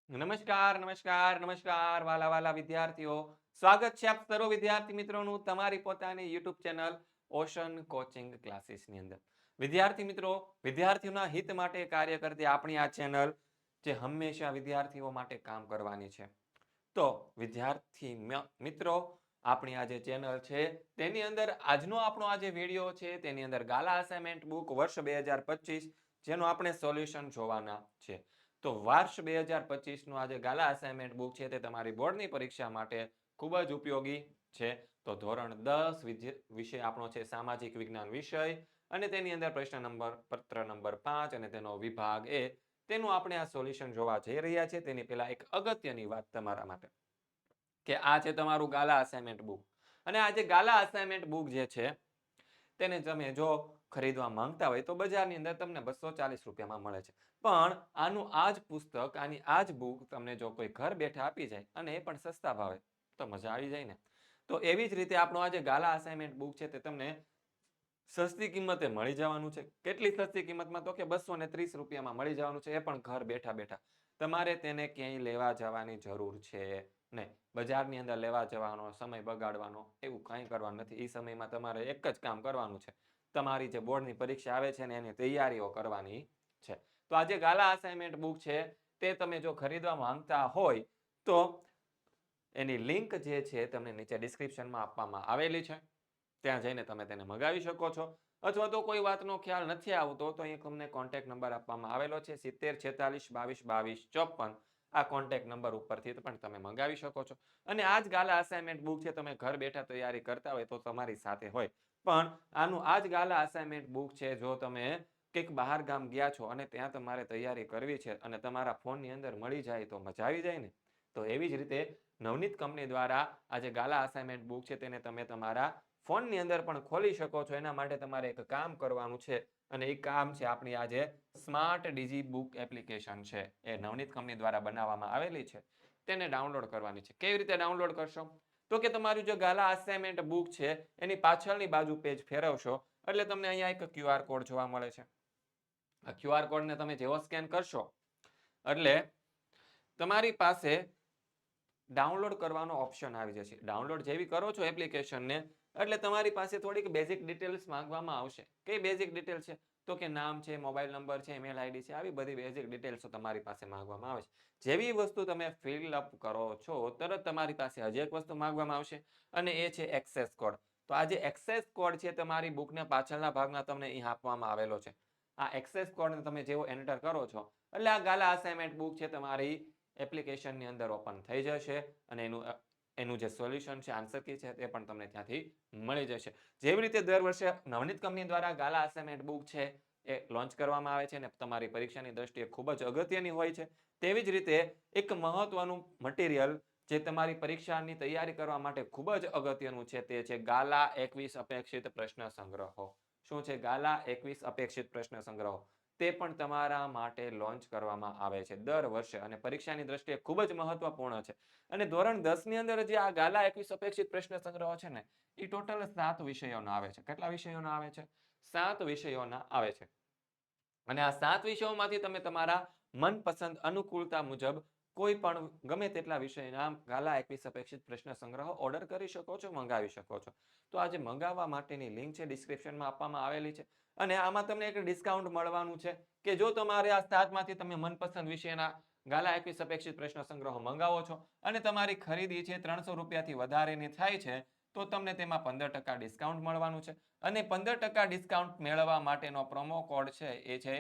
નમસ્કાર નમસ્કાર નમસ્કાર વાલા વાલા વિદ્યાર્થીઓ, સ્વાગત છે આપ સર્વ વિદ્યાર્થી મિત્રોનું તમારી પોતાની યુટ્યુબ ચેનલ ઓશન કોચિંગ ક્લાસીસની અંદર. વિદ્યાર્થી મિત્રો, વિદ્યાર્થીઓના હિત માટે કાર્ય કરતી આપણી આ ચેનલ જે હંમેશા વિદ્યાર્થીઓ માટે કામ કરવાની છે. તો વિદ્યાર્થી મિત્રો, આપણી આ જે ચેનલ છે તેની અંદર આજનો આપણો આ જે વિડીયો છે તેની અંદર ગાલા અસાઇનમેન્ટ બુક વર્ષ 2025 જેનું આપણે સોલ્યુશન જોવાના છે. તો વર્ષ 2025 નું આજે ગાલા અસાઇનમેન્ટ બુક છે તે તમારી બોર્ડની પરીક્ષા માટે ખૂબ જ ઉપયોગી છે. તો ધોરણ 10 વિષય આપણો છે સામાજિક વિજ્ઞાન વિષય, અને તેની અંદર પ્રશ્ન નંબર પત્ર નંબર 5 અને તેનો વિભાગ એ તેનું આપણે આ સોલ્યુશન જોવા જઈ રહ્યા છે. તેની પહેલા એક અગત્યની વાત તમારા માટે કે આ છે તમારું ગાલા અસાઇનમેન્ટ બુક, અને આ જે ગાલા અસાઇનમેન્ટ બુક જે છે તેને તમે જો ખરીદવા માંગતા હોય તો બજારની અંદર તમને 240 રૂપિયામાં મળે છે. પણ આનું આ જ પુસ્તક, આની આ જ બુક તમને જો કોઈ ઘર બેઠા આપી જાય અને એ પણ સસ્તા ભાવે તો મજા આવી જાય ને. તો એવી જ રીતે આપણો આ જે ગાલા અસાઇનમેન્ટ બુક છે તે તમને સસ્તી કિંમતે મળી જવાનું છે. કેટલી સસ્તી કિંમતમાં? તો કે 230 રૂપિયામાં મળી જવાનું છે, એ પણ ઘર બેઠા બેઠા. તમારે તેને ક્યાંય લેવા જવાની જરૂર છે નહીં. બજારની અંદર લેવા જવાનો, સમય બગાડવાનો એવું કંઈ કરવાનું નથી. એ સમયમાં તમારે એક જ કામ કરવાનું છે, તમારી જે બોર્ડની પરીક્ષા આવે છે ને એની તૈયારીઓ કરવાની છે. તો આ જે ગાલા અસાઇનમેન્ટ બુક છે તે તમે જો ખરીદવા માંગતા હોય તો એની લિંક જે છે તમને નીચે ડિસ્ક્રિપ્શનમાં આપવામાં આવેલી છે. ત્યાં જઈને તમે તેને મંગાવી શકો છો. અથવા તો કોઈ વાતનો ખ્યાલ નથી આવતો તો અહીં તમને કોન્ટેક્ટ નંબર આપવામાં આવેલો છે 70 46 22 22 54. આ કોન્ટેક્ટ નંબર ઉપરથી પણ તમે મંગાવી શકો છો. અને આ જ ગાલા અસાઇનમેન્ટ બુક છે તમે ઘર બેઠા તૈયારી કરતા હોય તો તમારી સાથે હોય. પણ આનું આ જ ગાલા અસાઇનમેન્ટ બુક છે જો તમે કંઈક બહાર ગામ ગયા છો અને ત્યાં તમારે તૈયારી કરવી છે અને તમારા ફોનની અંદર મળી જાય તો મજા આવી જાય ને. તો એવી જ રીતે નવનીત કંપની દ્વારા આ જે ગાલા અસાઇનમેન્ટ બુક છે તેને તમે તમારા ફોનની અંદર પણ ખોલી શકો છો. એના માટે તમારે એક કામ કરવાનું છે, અને એ કામ છે આપણી આ જે સ્માર્ટ ડીજી બુક એપ્લિકેશન છે એ નવનીત કંપની દ્વારા બનાવવામાં આવેલી છે, તેને ડાઉનલોડ કરવાની છે. કેવી રીતે ડાઉનલોડ કરશો? તો કે તમારું જે ગાલા અસાઇનમેન્ટ બુક છે એની પાછળની બાજુ પેજ ફેરવશો એટલે તમને અહીંયા એક QR કોડ જોવા મળે છે. આ QR કોડને તમે જેવો સ્કેન કરશો એટલે તમારી પાસે ડાઉનલોડ કરવાનો ઓપ્શન આવી જશે. ડાઉનલોડ જેવી કરો છો એપ્લિકેશનને એટલે તમારી પાસે થોડીક બેઝિક ડિટેલ્સ માંગવામાં આવશે. કઈ બેઝિક ડિટેલ છે? તો કે નામ છે, મોબાઈલ નંબર છે, ઈમેલ આઈડી છે, આવી બધી બેઝિક ડિટેલ્સો તમારી પાસે માંગવામાં આવે છે. જેવી વસ્તુ તમે ફિલ અપ કરો છો તરત તમારી પાસે હજી એક વસ્તુ માંગવામાં આવશે, અને એ છે એક્સેસ કોડ. તો આ જે એક્સેસ કોડ છે તમારી બુકના પાછળના ભાગમાં તમને અહીં આપવામાં આવેલો છે. આ એક્સેસ કોડને તમે જેવો એન્ટર કરો છો એટલે આ ગાલા અસાઇનમેન્ટ બુક છે તમારી એપ્લિકેશનની અંદર ઓપન થઈ જશે, અને એનું જે સોલ્યુશન છે, આન્સર કી છે તે પણ તમને ત્યાંથી મળી જશે. જેવી રીતે દર વર્ષે નવનીત કંપની દ્વારા ગાલા અસાઇનમેન્ટ બુક છે એ લોન્ચ કરવામાં આવે છે અને તમારી પરીક્ષાની દ્રષ્ટિએ ખૂબ જ અગત્યની હોય છે, તેવી જ રીતે એક મહત્વનું મટીરિયલ જે તમારી પરીક્ષાની તૈયારી કરવા માટે ખૂબ જ અગત્યનું છે તે છે ગાલા 21 અપેક્ષિત પ્રશ્ન સંગ્રહો. શું છે ગાલા 21 અપેક્ષિત પ્રશ્ન સંગ્રહો? તે પણ તમારા માટે લોન્ચ કરવામાં આવે છે દર વર્ષે, અને પરીક્ષાની દ્રષ્ટિએ ખૂબ જ મહત્વપૂર્ણ છે. અને ધોરણ 10 ની અંદર જે આ ગાલા 21 અપેક્ષિત પ્રશ્ન સંગ્રહો છે ને એ ટોટલ 7 વિષયોના આવે છે. કેટલા વિષયોના આવે છે? 7 વિષયોના આવે છે. અને આ 7 વિષયોમાંથી તમે તમારા મનપસંદ અનુકૂળતા મુજબ કોઈ પણ ગમે તેટલા વિષયના ગાલા 21 અપેક્ષિત પ્રશ્ન સંગ્રહો ઓર્ડર કરી શકો છો, મંગાવી શકો છો. તો આજે મંગાવવા માટેની લિંક છે ડિસ્ક્રિપ્શનમાં આપવામાં આવેલી છે, અને આમાં તમને એક ડિસ્કાઉન્ટ મળવાનું છે કે જો તમારે આ 7માંથી તમે મનપસંદ વિષયના ગાલા 21 અપેક્ષિત પ્રશ્ન સંગ્રહો મંગાવો છો અને તમારી ખરીદી છે 300 રૂપિયાથી વધારેની થાય છે તો તમને તેમાં 15% ડિસ્કાઉન્ટ મળવાનું છે. અને 15% ડિસ્કાઉન્ટ મેળવવા માટેનો પ્રોમો કોડ છે એ છે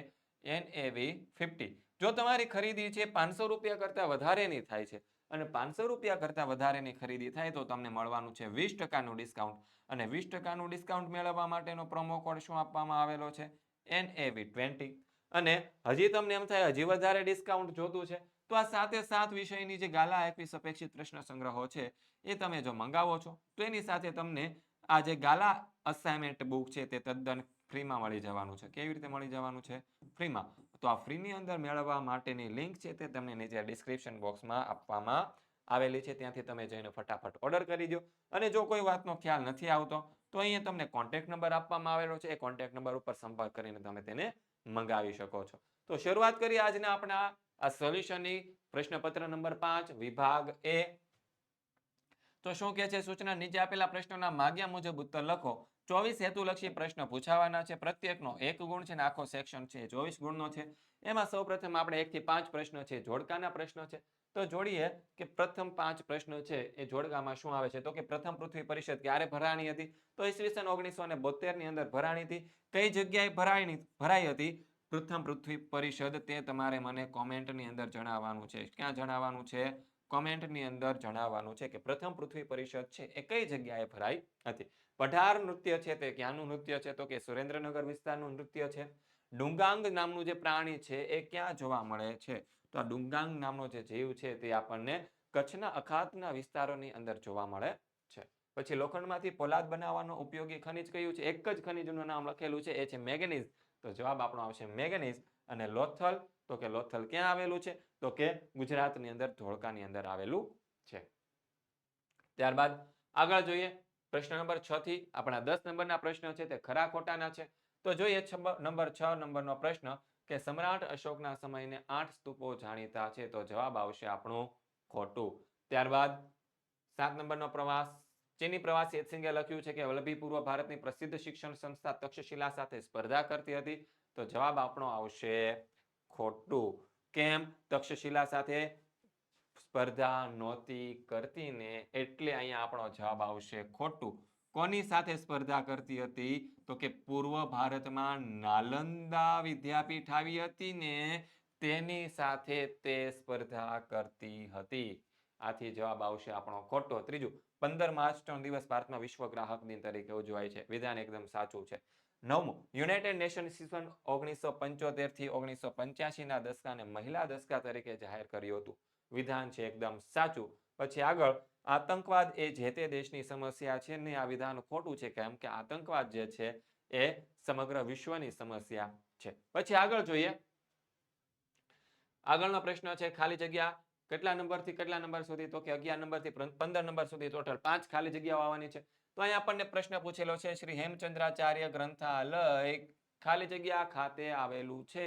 NAV50. જો તમારી ખરીદી છે 500 રૂપિયા કરતાં વધારેની થાય છે અને 500 રૂપિયા કરતાં વધારેની ખરીદી થાય તો તમને મળવાનું છે 20%નું ડિસ્કાઉન્ટ. અને 20%નું ડિસ્કાઉન્ટ મેળવવા માટેનો પ્રોમો કોડ શું આપવામાં આવેલો છે? NAV20. અને હજી તમને એમ થાય હજી વધારે ડિસ્કાઉન્ટ જોતું છે તો આ 7 વિષયની જે ગાલા 21 અપેક્ષિત પ્રશ્ન સંગ્રહો છે એ તમે જો મંગાવો છો તો એની સાથે તમને આ જે ગાલા અસાઇનમેન્ટ બુક છે તે તદ્દન ફ્રીમાં મળી જવાનું છે. કેવી રીતે મળી જવાનું છે? ફ્રીમાં. તો આ ફ્રીની અંદર મેળવવા માટેની લિંક છે તે તમને નીચે ડિસ્ક્રિપ્શન બોક્સમાં આપવામાં આવેલી છે, ત્યાંથી તમે જઈને ફટાફટ ઓર્ડર કરી દો. અને જો કોઈ વાતનો ખ્યાલ નથી આવતો તો અહીંયા તમને કોન્ટેક્ટ નંબર આપવામાં આવેલો છે, એ કોન્ટેક્ટ નંબર ઉપર સંપર્ક કરીને તમે તેને મંગાવી શકો છો. તો શરૂઆત કરીએ આજના આપણા આ સોલ્યુશનની પ્રશ્નપત્ર નંબર 5 વિભાગ એ. તો શું કહે છે સૂચના નીચે આપેલા પ્રશ્નોના માગ્યા મુજબ ઉત્તર લખો. 24 હેતુલક્ષી પ્રશ્ન પૂછાવાના છે. પ્રત્યેકનો 1 ગુણ છે અને આખો સેક્શન છે 24 ગુણનો છે. એમાં સૌપ્રથમ આપણે 1 થી 5 પ્રશ્નો છે જોડકાના પ્રશ્નો છે. તો જોડીએ કે પ્રથમ 5 પ્રશ્નો છે એ જોડકામાં શું આવે છે. તો કે પ્રથમ પૃથ્વી પરિષદ ક્યારે ભરાણી હતી? તો ઈસવીસન 1972 ની અંદર ભરાણી હતી. કઈ જગ્યાએ ભરાઈ હતી પ્રથમ પૃથ્વી પરિષદ? તે તમારે મને કોમેન્ટની અંદર જણાવવાનું છે. ક્યાં જણાવવાનું છે? કોમેન્ટની અંદર જણાવવાનું છે કે પ્રથમ પૃથ્વી પરિષદ છે એ કઈ જગ્યાએ ભરાઈ હતી. પઢાર નૃત્ય છે તે ક્યાંનું નૃત્ય છે? તો કે સુરેન્દ્રનગર વિસ્તારનું નૃત્ય છે. ડુંગાંગ નામનું જે પ્રાણી છે એ ક્યાં જોવા મળે છે? તો આ ડુંગાંગ નામનો જે જીવ છે તે આપણને કચ્છના અખાતના વિસ્તારોની અંદર જોવા મળે છે. પછી લોખંડમાંથી પોલાદ બનાવવાનો ઉપયોગી ખનિજ કયું છે? એક જ ખનિજનું નામ લખેલું છે, એ છે મેંગેનીઝ. તો જવાબ આપણો આવશે મેંગેનીઝ. અને લોથલ, તો કે લોથલ ક્યાં આવેલું છે? તો કે ગુજરાતની અંદર ધોળકાની અંદર આવેલું છે. ત્યારબાદ આગળ જોઈએ પ્રશ્ન નંબર 6 થી આપણા 10 નંબરના પ્રશ્ન છે તે ખરા ખોટાના છે. તો જોઈએ નંબર 6 નંબરનો પ્રશ્ન કે સમ્રાટ અશોકના સમયને 8 સ્તૂપો જાણીતા છે. તો જવાબ આવશે આપણું ખોટું. ત્યારબાદ 7 નંબરનો પ્રવાસ ચીની પ્રવાસી એત્સિંગે લખ્યું છે કે વલ્લભી પૂર્વ ભારતની પ્રસિદ્ધ શિક્ષણ સંસ્થા તક્ષશિલા સાથે સ્પર્ધા કરતી હતી. તો જવાબ આપણો આવશે ખોટું. કેમ? તક્ષશિલા સાથે સ્પર્ધા નહોતી કરતી ને એટલે અહીંયા આપણો જવાબ આવશે ખોટું. કોની સાથે સ્પર્ધા કરતી હતી? તો કે પૂર્વ ભારતમાં નાલંદા વિદ્યાપીઠ આવી હતી ને તેની સાથે તે સ્પર્ધા કરતી હતી. આથી જવાબ આવશે આપણો ખોટો. ત્રીજું 15 માર્ચનો દિવસ ભારતમાં વિશ્વ ગ્રાહક દિન તરીકે ઉજવાય છે. વિધાન એકદમ સાચું છે. 9મું યુનાઇટેડ નેશન ઈસવીસન 1975 થી 1985 ના દસકાને મહિલા દસકા તરીકે જાહેર કર્યું હતું. વિધાન છે એકદમ સાચું. પછી આગળ આતંકવાદ એ જે તે દેશની સમસ્યા છે ને આ વિધાન ખોટું છે. કેમ કે આતંકવાદ જે છે એ સમગ્ર વિશ્વની સમસ્યા છે. પછી આગળ જોઈએ આગળનો પ્રશ્ન છે ખાલી જગ્યા કેટલા નંબરથી કેટલા નંબર સુધી? તો કે 11 નંબરથી 15 નંબર સુધી ટોટલ 5 ખાલી જગ્યાઓ આવવાની છે. તો અહીંયા આપણને પ્રશ્ન પૂછેલો છે શ્રી હેમચંદ્રાચાર્ય ગ્રંથાલય ખાલી જગ્યા ખાતે આવેલું છે.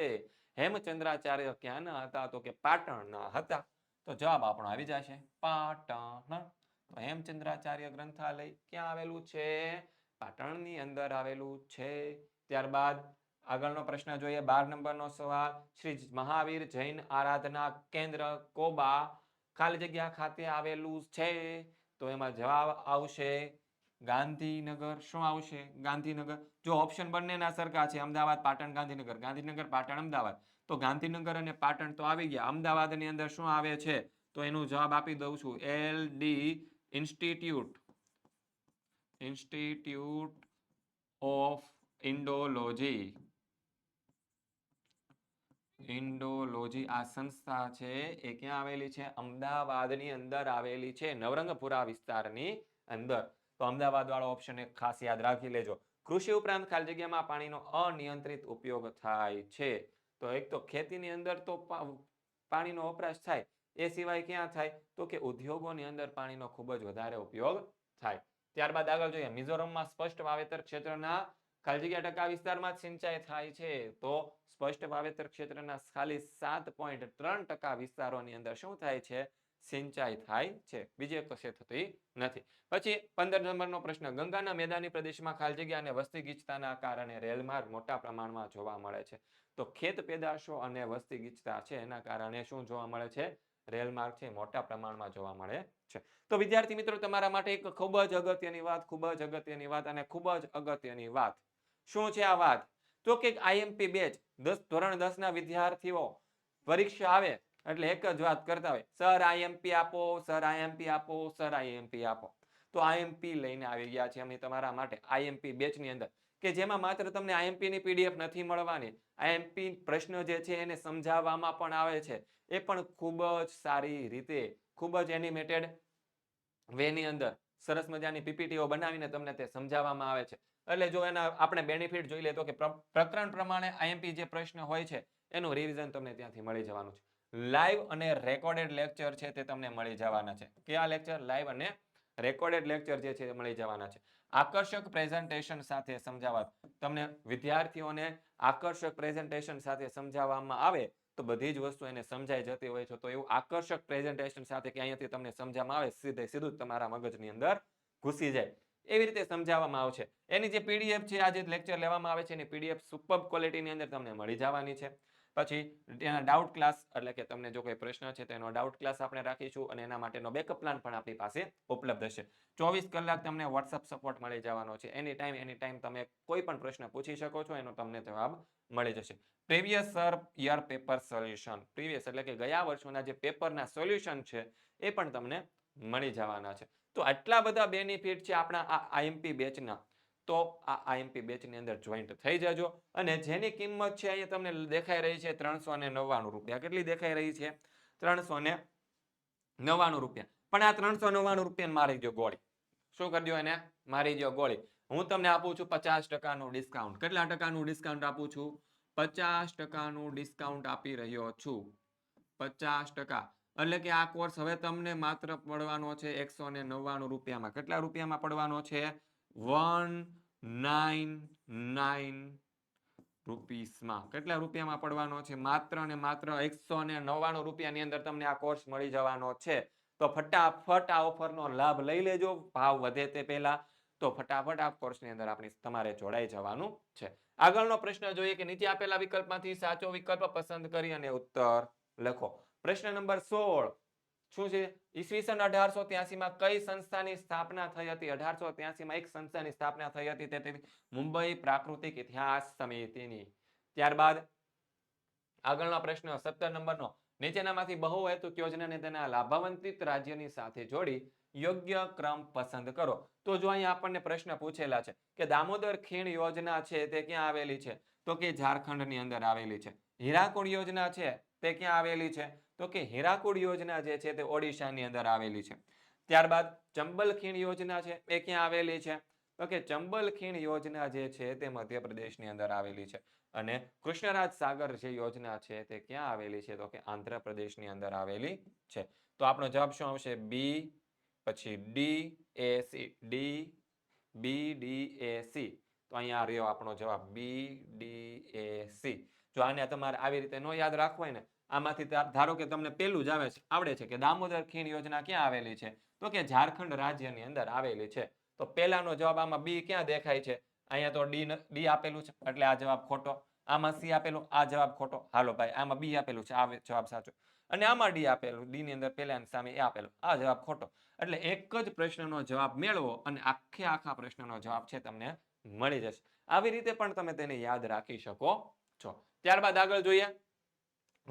હેમચંદ્રાચાર્ય ક્યાંના હતા? તો કે પાટણના હતા. તો જવાબ આપણો આવી જશે પાટણ. તો હેમચંદ્રાચાર્ય ગ્રંથાલય ક્યાં આવેલું છે? પાટણની અંદર આવેલું છે. ત્યારબાદ આગળનો પ્રશ્ન જોઈએ 12 નંબરનો સવાલ શ્રી મહાવીર જૈન આરાધના કેન્દ્ર કોબા ખાલી જગ્યા ખાતે આવેલું છે. તો એમાં જવાબ આવશે ગાંધીનગર. શું આવશે? ગાંધીનગર. જો ઓપ્શન બંનેના સરખા છે અમદાવાદ પાટણ ગાંધીનગર, ગાંધીનગર પાટણ અમદાવાદ, તો ગાંધીનગર અને પાટણ તો આવી ગયા. અમદાવાદની અંદર શું આવે છે? તો એનો જવાબ આપી દઉં છું LD institute of Indology. Indology આ સંસ્થા છે એ ક્યાં આવેલી છે? અમદાવાદની અંદર આવેલી છે, નવરંગપુરા વિસ્તારની અંદર. તો અમદાવાદ વાળો ઓપ્શન એક ખાસ યાદ રાખી લેજો. કૃષિ ઉપરાંત ખાલી જગ્યામાં પાણીનો અનિયંત્રિત ઉપયોગ થાય છે. તો એક તો ખેતીની અંદર તો પાણીનો વપરાશ થાય, એ સિવાય ક્યાં થાય? તો કે ઉદ્યોગોની અંદર પાણીનો ખૂબ જ વધારે ઉપયોગ થાય. ત્યારબાદ આગળ જોઈએ મિઝોરમમાં સ્પષ્ટ વાવેતર ક્ષેત્રના ખાલી જગ્યા ટકા વિસ્તારમાં સિંચાઈ થાય છે. તો સ્પષ્ટ વાવેતર ક્ષેત્રના ખાલી 7.3% વિસ્તારોની અંદર શું થાય છે? સિંચાઈ થાય છે. બીજે કશે થતી નથી. પછી 15 નંબરનો પ્રશ્ન ગંગાના મેદાની પ્રદેશમાં ખાલી જગ્યા અને વસ્તી ગીચતાના કારણે રેલમાર્ગ મોટા પ્રમાણમાં જોવા મળે છે. તો ખેત પેદાશો અને વસ્તી ગીચતા છે એના કારણે શું જોવા મળે છે? રેલમાર્ગ છે મોટા પ્રમાણમાં જોવા મળે છે. તો વિદ્યાર્થી મિત્રો તમારા માટે એક ખૂબ જ અગત્યની વાત, ખૂબ જ અગત્યની વાત અને ખૂબ જ અગત્યની વાત. શું છે આ વાત? તો કે આઈએમપી બેચ ધોરણ 10 ના વિદ્યાર્થીઓ પરીક્ષા આવે એટલે એક જ વાત કરતા હોય, સર આઈએમપી આપો, સર આઈએમપી આપો, સર આઈએમપી આપો. તો આઈએમપી લઈને આવી ગયા છે અમે તમારા માટે આઈએમપી બેચની અંદર, કે જેમાં માત્ર તમને આઈએમપી ની પીડીએફ નથી મળવાની, આઈએમપી પ્રશ્ન જે છે એને સમજાવવામાં પણ આવે છે. એ પણ ખૂબ જ સારી રીતે, ખૂબ જ એનિમેટેડ વેની અંદર સરસ મજાની પીપીટીઓ બનાવીને તમને તે સમજાવવામાં આવે છે. એટલે જો એના આપણે બેનિફિટ જોઈ લે તો કે પ્રકરણ પ્રમાણે આઈએમપી જે પ્રશ્ન હોય છે એનું રિવિઝન તમને ત્યાંથી મળી જવાનું છે. લાઈવ અને રેકોર્ડેડ લેક્ચર છે તે તમને મળી જવાના છે. કયા લેક્ચર? લાઈવ અને રેકોર્ડેડ લેક્ચર જે છે મળી જવાના છે. આકર્ષક પ્રેઝન્ટેશન સાથે સમજાવવા તમને વિદ્યાર્થીઓને આકર્ષક પ્રેઝન્ટેશન સાથે સમજાવવામાં આવે તો બધી જ વસ્તુ એને સમજાઈ જતી હોય છે. તો એવું આકર્ષક પ્રેઝન્ટેશન સાથે કે અહીંયાથી તમને સમજવામાં આવે સીધું તમારા મગજની અંદર ઘૂસી જાય એવી રીતે સમજાવવામાં આવશે. એની જે પીડીએફ છે, આ જે લેક્ચર લેવામાં આવે છે એની પીડીએફ સુપર ક્વોલિટીની અંદર તમને મળી જવાની છે. પછી એના ડાઉટ ક્લાસ એટલે કે તમને જો કોઈ પ્રશ્ન છે તો એનો ડાઉટ ક્લાસ આપણે રાખીશું અને એના માટેનો બેકઅપ પ્લાન પણ આપણી પાસે ઉપલબ્ધ હશે. 24 કલાક તમને વોટ્સઅપ સપોર્ટ મળી જવાનો છે. એની ટાઈમ તમે કોઈ પણ પ્રશ્ન પૂછી શકો છો, એનો તમને જવાબ મળી જશે. Previous year paper solution, previous એટલે કે ગયા વર્ષોના જે પેપરના સોલ્યુશન છે એ પણ તમને મળી જવાના છે. તો આટલા બધા બેનિફિટ છે આપણા આ આઈએમપી બેચના. તો આ આઈએમપી બેચની અંદર જોઈન્ટ થઈ જજો અને જેની કિંમત છે અહીંયા તમને દેખાઈ રહી છે 399 રૂપિયા. કેટલી દેખાઈ રહી છે? 399 રૂપિયા. પણ આ 399 રૂપિયા મારી દો ગોળી. શું કરી દો એને? મારી દો ગોળી. હું તમને આપું છું 50% ડિસ્કાઉન્ટ. કેટલા ટકાનું ડિસ્કાઉન્ટ આપું છું? 50% ડિસ્કાઉન્ટ આપી રહ્યો છું. 50%. એટલે કે આ કોર્સ હવે તમને માત્ર પડવાનો છે 199 રૂપિયામાં. કેટલા રૂપિયામાં પડવાનો છે? 199 રૂપીસમાં. કેટલા રૂપિયામાં પડવાનો છે? માત્ર ને માત્ર 199 રૂપિયાની અંદર તમને આ કોર્સ મળી જવાનો છે. તો ફટાફટ આ ઓફરનો લાભ લઈ લેજો. ભાવ વધે તે પહેલા. તો ફટાફટ આ કોર્સની અંદર તમારે જોડાઈ જવાનું છે. આગળનો પ્રશ્ન જોઈએ કે નીચે આપેલા વિકલ્પમાંથી સાચો વિકલ્પ પસંદ કરી અને ઉત્તર લખો. પ્રશ્ન નંબર 16 શું છે? ઈસવીસન 1883 માં કઈ સંસ્થાની સ્થાપના થઈ હતી? 1883 માં એક સંસ્થાની સ્થાપના થઈ હતી, તે મુંબઈ પ્રાકૃતિક ઇતિહાસ સમિતિની. ત્યારબાદ આગળનો પ્રશ્ન 17 નંબરનો, નીચેનામાંથી બહુહેતુક યોજનાને તેના લાભાન્વિત રાજ્યની સાથે જોડી યોગ્ય ક્રમ પસંદ કરો. તો જો અહીંયા આપણને પ્રશ્ન પૂછેલા છે કે દામોદર ખીણ યોજના છે તે ક્યાં આવેલી છે? તો કે ઝારખંડની અંદર આવેલી છે. હીરાકુડ યોજના છે તે ક્યાં આવેલી છે? તો કે હીરાકુડ યોજના જે છે તે ઓડિશાની અંદર આવેલી છે. ત્યારબાદ ચંબલ ખીણ યોજના છે એ ક્યાં આવેલી છે? તો કે ચંબલ ખીણ યોજના જે છે તે મધ્યપ્રદેશની અંદર આવેલી છે. અને કૃષ્ણરાજ સાગર જે યોજના છે તે ક્યાં આવેલી છે? તો કે આંધ્રપ્રદેશની અંદર આવેલી છે. તો આપણો જવાબ શું આવશે? બી, પછી D A C. D B D A C. તો અહીંયા રહ્યો આપણો જવાબ બી ડી એ સી. જો આને તમારે આવી રીતે ન યાદ રાખવું હોય ને, આમાંથી ધારો કે તમને પેલું જ આવડે છે કે દામોદર ખીણ યોજના ક્યાં આવેલી છે? તો કે ઝારખંડ રાજ્યની અંદર આવેલી છે. તો પહેલાનો જવાબ આમાં બી ક્યાં દેખાય છે? અહીંયા તો ડી આપેલું છે એટલે આ જવાબ ખોટો. આમાં સી આપેલું, આ જવાબ ખોટો. હાલો ભાઈ, આમાં બી આપેલું છે, આ જવાબ સાચો. અને આમાં ડી આપેલું, ડી ની અંદર પહેલાની સામે એ આપેલું, આ જવાબ ખોટો. એટલે એક જ પ્રશ્નનો જવાબ મેળવો અને આખા પ્રશ્નનો જવાબ છે તમને મળી જશે. આવી રીતે પણ તમે તેને યાદ રાખી શકો છો. ત્યારબાદ આગળ જોઈએ.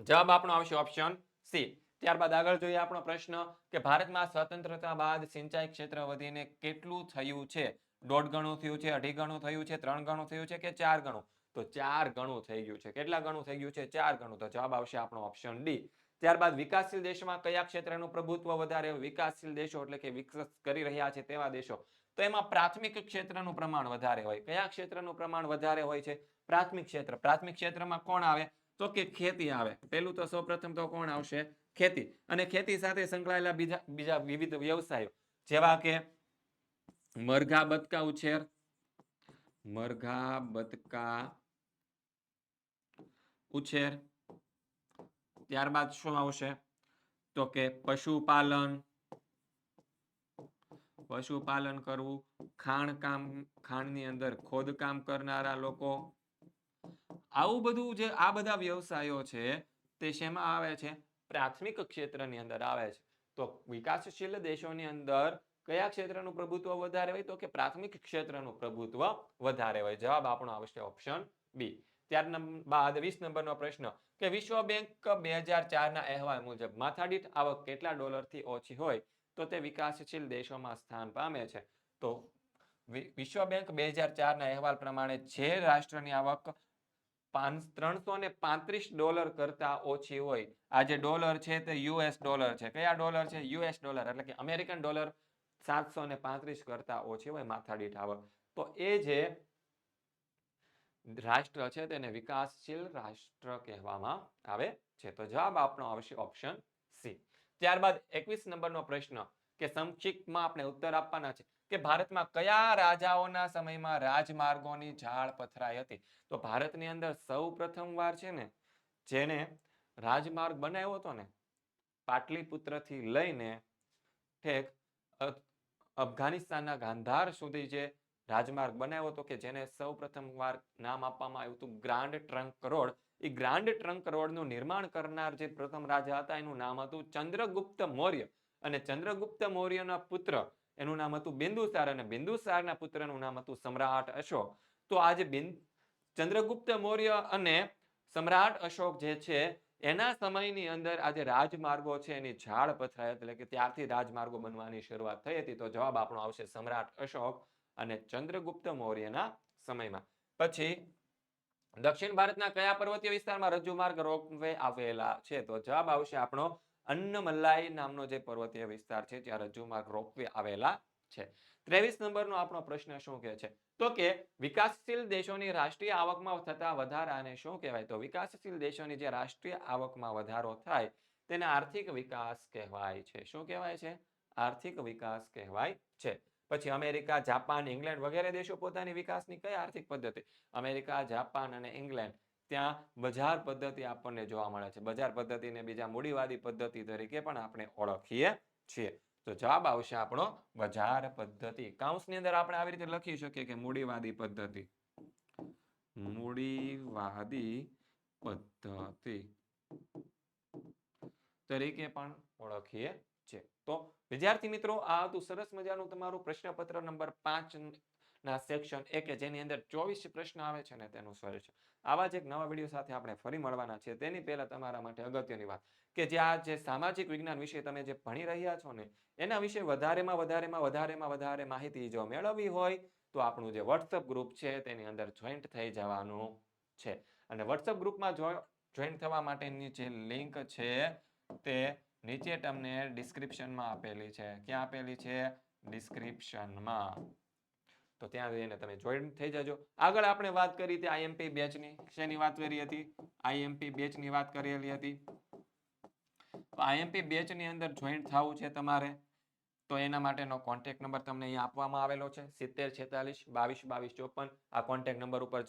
જવાબ આપણો આવશે ઓપ્શન સી. ત્યારબાદ આગળ જોઈએ આપણો પ્રશ્ન કે ભારતમાં સ્વતંત્રતા બાદ સિંચાઈ ક્ષેત્ર વધીને કેટલું થયું છે? 1.5 ગણું થયું છે, 2.5 ગણું થયું છે, 3 ગણું થયું છે કે 4 ગણું? તો 4 ગણું થઈ ગયું છે. કેટલા ગણું થઈ ગયું છે? 4 ગણું. તો જવાબ આવશે આપણો ઓપ્શન ડી. ત્યારબાદ વિકાસશીલ દેશમાં કયા ક્ષેત્રનું પ્રભુત્વ વધારે? વિકાસશીલ દેશો એટલે કે વિકસિત કરી રહ્યા છે તેવા દેશો. તો એમાં પ્રાથમિક ક્ષેત્રનું પ્રમાણ વધારે હોય. કયા ક્ષેત્રનું પ્રમાણ વધારે હોય છે? પ્રાથમિક ક્ષેત્ર. પ્રાથમિક ક્ષેત્રમાં કોણ આવે? તો કે ખેતી આવે. પેલું તો સૌપ્રથમ તો કોણ આવશે? ખેતી. અને ખેતી સાથે સંકળાયેલા બીજા વિવિધ વ્યવસાયો જેવા કે મરઘા બતકા ઉછેર, મરઘા બતકા ઉછેર. ત્યારબાદ શું આવશે? તો કે પશુપાલન કરવું, ખાણની અંદર ખોદકામ કરનારા લોકો. આવું બધું જે આ બધા વ્યવસાયો છે તે શેમાં આવે છે? પ્રાથમિક ક્ષેત્રની અંદર આવે છે. તો વિકાસશીલ દેશોની અંદર કયા ક્ષેત્રનું પ્રભુત્વ વધારે હોય? તો કે પ્રાથમિક ક્ષેત્રનું પ્રભુત્વ વધારે હોય. જવાબ આપણો આવશે ઓપ્શન બી. ત્યારબાદ 20 નંબરનો પ્રશ્ન કે વિશ્વ બેંક 2004 ના અહેવાલ મુજબ માથાદીઠ આવક કેટલા ડોલરથી ઓછી હોય તો તે વિકાસશીલ દેશોમાં સ્થાન પામે છે? તો વિશ્વ બેંક 2004 ના અહેવાલ પ્રમાણે જે રાષ્ટ્રની આવક $335 કરતા ઓછી હોય, આ જે ડોલર છે તે યુએસ ડોલર છે. કયા ડોલર છે? યુએસ ડોલર એટલે કે અમેરિકન ડોલર. 735 કરતા ઓછી હોય માથાદીઠ આવક, તો એ જે રાષ્ટ્ર છે તેને વિકાસશીલ રાષ્ટ્ર કહેવામાં આવે છે. તો જવાબ આપણો આવશે ઓપ્શન સી. ત્યારબાદ 21 નંબરનો પ્રશ્ન કે સંક્ષિપ્તમાં આપણે ઉત્તર આપવાના છે કે ભારતમાં કયા રાજાઓના સમયમાં રાજમાર્ગોની જાળ પથરાઈ હતી? તો ભારતની અંદર સૌ પ્રથમ વાર છે ને જેને રાજમાર્ગ બનાવ્યો હતો ને, પાટલીપુત્રથી લઈને ઠેક અફઘાનિસ્તાનના ગાંધાર સુધી જે રાજમાર્ગ બનાવ્યો હતો, કે જેને સૌ પ્રથમ વાર નામ આપવામાં આવ્યું હતું ગ્રાન્ડ ટ્રંક રોડ. એ ગ્રાન્ડ ટ્રંક રોડનું નિર્માણ કરનાર જે પ્રથમ રાજા હતા એનું નામ હતું ચંદ્રગુપ્ત મૌર્ય. અને ચંદ્રગુપ્ત મૌર્યના પુત્ર એનું નામ હતું બિંદુસાર, અને બિંદુસારના પુત્રનું નામ હતું સમ્રાટ અશોક. તો આ જે ચંદ્રગુપ્ત મૌર્ય અને સમ્રાટ અશોક જે છે એના સમયની અંદર આ જે રાજમાર્ગો છે એની ઝાડ પથરાય, એટલે કે ત્યારથી રાજમાર્ગો બનવાની શરૂઆત થઈ હતી. તો જવાબ આપણો આવશે સમ્રાટ અશોક અને ચંદ્રગુપ્ત મૌર્યના સમયમાં. પછી દક્ષિણ ભારતના કયા પર્વતીય વિસ્તારમાં રજ્જુમાર્ગ રોપવે આવેલા છે? તો જવાબ આવશે આપણો અન્નમલાઈ નામનો જે પર્વતીય વિસ્તાર છે ત્યાં રજ્જુમાર્ગ રોપવે આવેલા છે. 23 નંબરનો આપણો પ્રશ્ન શું કહે છે? તો કે વિકાસશીલ દેશોની રાષ્ટ્રીય આવકમાં થતા વધારાને શું કહેવાય? તો વિકાસશીલ દેશોની જે રાષ્ટ્રીય આવકમાં વધારો થાય તેને આર્થિક વિકાસ કહેવાય છે. શું કહેવાય છે? આર્થિક વિકાસ કહેવાય છે. પછી અમેરિકા, જાપાન, ઇંગ્લેન્ડ વગેરે દેશો પોતાની વિકાસની કઈ આર્થિક પદ્ધતિ? અમેરિકા, જાપાન અને ઇંગ્લેન્ડ ત્યાં બજાર પદ્ધતિ આપણને જોવા મળે છે. બજાર પદ્ધતિને બીજા મૂડીવાદી પદ્ધતિ તરીકે પણ આપણે ઓળખીએ છીએ. તો જવાબ આવશે આપણો બજાર પદ્ધતિ. કૌંસની અંદર આપણે આવી રીતે લખી શકીએ કે મૂડીવાદી પદ્ધતિ. મૂડીવાદી પદ્ધતિ તરીકે પણ ઓળખીએ છીએ. તો વિદ્યાર્થી મિત્રો, આ હતું સરસ મજાનું તમારું પ્રશ્નપત્ર નંબર 5 ના સેક્શન 1 કે જેની અંદર 24 પ્રશ્ન આવે છે ને તેનું સોલ્યુશન. આવા જ એક નવા વિડીયો સાથે આપણે ફરી મળવાના છે. તેની પહેલા તમારા માટે અગત્યની વાત કે જે આ જે સામાજિક વિજ્ઞાન વિશે તમે જે ભણી રહ્યા છો ને એના વિશે વધારે માહિતી જો મેળવવી હોય તો આપણું જે WhatsApp ગ્રુપ છે તેની અંદર જોઈન્ટ થઈ જવાનું છે. અને WhatsApp ગ્રુપમાં જોઈન્ટ થવા માટેની જે લિંક છે તે નીચે તમને ડિસ્ક્રિપ્શનમાં આપેલી છે. ક્યાં આપેલી છે? ડિસ્ક્રિપ્શનમાં. તો ત્યાં જઈને તમે જોઈન થઈ જજો. આગળ આપણે વાત કરી હતી આઈએમપી બેચની. શેની વાત કરી હતી? આઈએમપી બેચની વાત કરેલી હતી. તો આઈએમપી બેચની અંદર જોઈન થવું છે તમારે, તો એના માટેનો કોન્ટેક્ટ નંબર તમને અહીંયા આપવામાં આવેલો છે 7046222254. આ કોન્ટેક્ટ નંબર ઉપર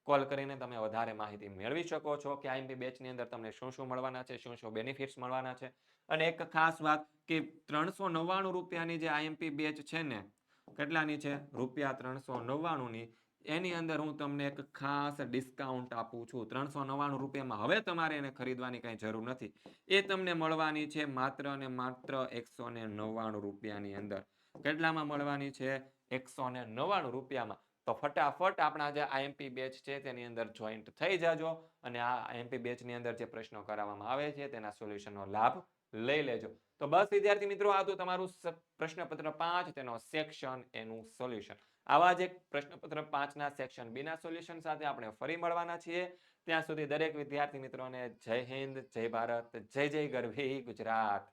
કોલ કરીને તમે વધારે માહિતી મેળવી શકો છો કે આઈએમપી બેચની અંદર તમને શું શું મળવાના છે, શું શું બેનિફિટ્સ મળવાના છે. અને એક ખાસ વાત કે 399 રૂપિયાની જે આઈએમપી બેચ છે ને, કેટલાની છે? ₹399ની. એની અંદર હું તમને એક ખાસ ડિસ્કાઉન્ટ આપું છું. 399 રૂપિયામાં હવે તમારે એને ખરીદવાની કઈ જરૂર નથી. એ તમને મળવાની છે માત્ર ને માત્ર 199 રૂપિયાની અંદર. કેટલામાં મળવાની છે? 199 રૂપિયામાં. તો ફટાફટ આપણા જે આઈએમપી બેચ છે તેની અંદર જોઈન્ટ થઈ જાજો અને આ આઈએમપી બેચની અંદર જે પ્રશ્નો કરાવવામાં આવે છે તેના સોલ્યુશનનો લાભ લઈ લેજો. તો બસ વિદ્યાર્થી મિત્રો, આ તો તમારું પ્રશ્નપત્ર 5 તેનો સેક્શન એનું સોલ્યુશન. આવા જ એક પ્રશ્નપત્ર 5 ના સેક્શન 2 ના સોલ્યુશન સાથે આપણે ફરી મળવાના છીએ. ત્યાં સુધી દરેક વિદ્યાર્થી મિત્રોને જય હિન્દ, જય ભારત, જય જય ગરવી ગુજરાત.